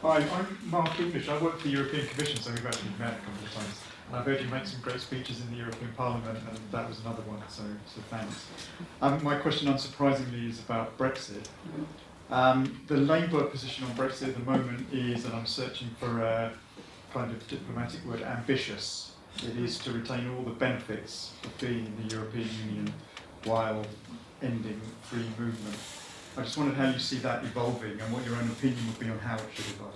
Hi, I'm Mark English. I work for the European Commission, so we've actually met a couple of times. And I've heard you make some great speeches in the European Parliament, and that was another one, so thanks. My question, unsurprisingly, is about Brexit. The Labour position on Brexit at the moment is, and I'm searching for a kind of diplomatic word, ambitious. It is to retain all the benefits of being in the European Union while ending free movement. I just wondered how you see that evolving and what your own opinion would be on how it should evolve.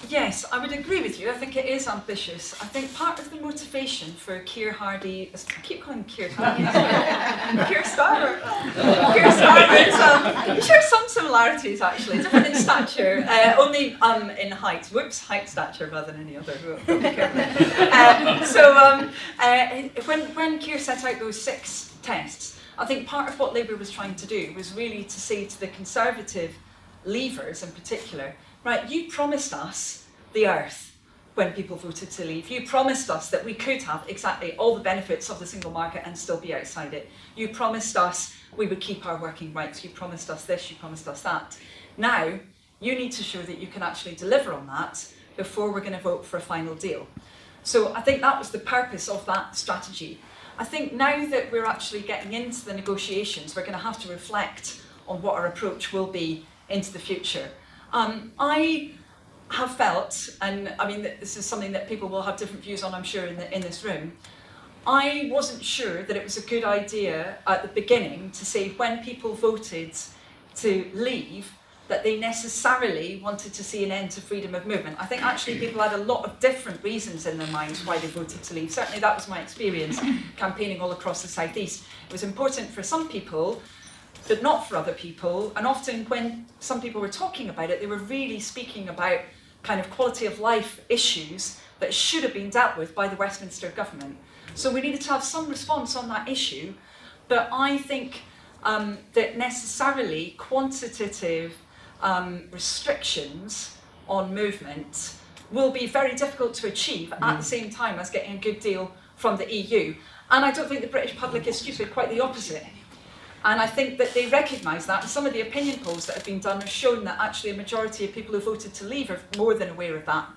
Yes, I would agree with you. I think it is ambitious. I think part of the motivation for Keir Hardie, I keep calling him Keir Hardie, Keir Starmer. Keir Starmer as well. We share some similarities actually, different in stature, only in height. Whoops, height stature rather than any other. We'll be careful. When Keir set out those 6 tests, I think part of what Labour was trying to do was really to say to the Conservative leavers in particular, right, you promised us the earth when people voted to leave. You promised us that we could have exactly all the benefits of the single market and still be outside it. You promised us we would keep our working rights. You promised us this, you promised us that. Now, you need to show that you can actually deliver on that before we're going to vote for a final deal. So I think that was the purpose of that strategy. I think now that we're actually getting into the negotiations, we're going to have to reflect on what our approach will be into the future. I have felt, and I mean this is something that people will have different views on, I'm sure, in this room. I wasn't sure that it was a good idea at the beginning to say when people voted to leave that they necessarily wanted to see an end to freedom of movement. I think actually people had a lot of different reasons in their minds why they voted to leave. Certainly that was my experience campaigning all across the South East. It was important for some people, but not for other people. And often when some people were talking about it, they were really speaking about kind of quality of life issues that should have been dealt with by the Westminster government. So we needed to have some response on that issue. But I think that necessarily quantitative restrictions on movement will be very difficult to achieve at the same time as getting a good deal from the EU. And I don't think the British public is stupid, quite the opposite. And I think that they recognise that, and some of the opinion polls that have been done have shown that actually a majority of people who voted to leave are more than aware of that,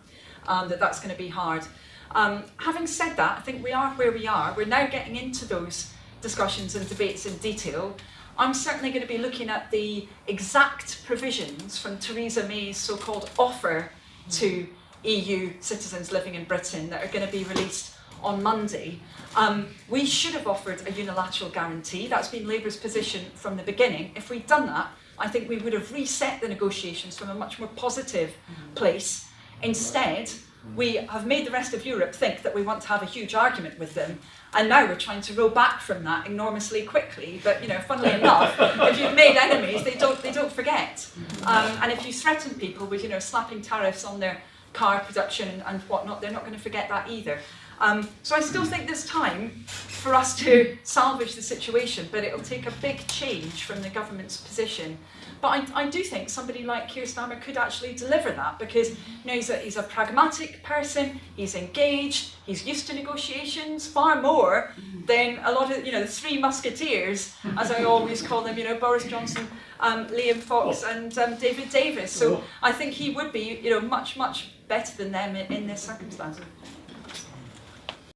that that's going to be hard. Having said that, I think we are where we are. We're now getting into those discussions and debates in detail. I'm certainly going to be looking at the exact provisions from Theresa May's so-called offer to EU citizens living in Britain that are going to be released on Monday. We should have offered a unilateral guarantee. That's been Labour's position from the beginning. If we'd done that, I think we would have reset the negotiations from a much more positive place. Instead, we have made the rest of Europe think that we want to have a huge argument with them, and now we're trying to row back from that enormously quickly. But funnily enough, if you've made enemies, they don't forget. And if you threaten people with slapping tariffs on their car production and whatnot, they're not going to forget that either. So I still think there's time for us to salvage the situation, but it'll take a big change from the government's position. But I do think somebody like Keir Starmer could actually deliver that, because he's a pragmatic person, he's engaged, he's used to negotiations far more than a lot of the 3 musketeers, as I always call them, Boris Johnson, Liam Fox and David Davis. So I think he would be much better than them in this circumstance.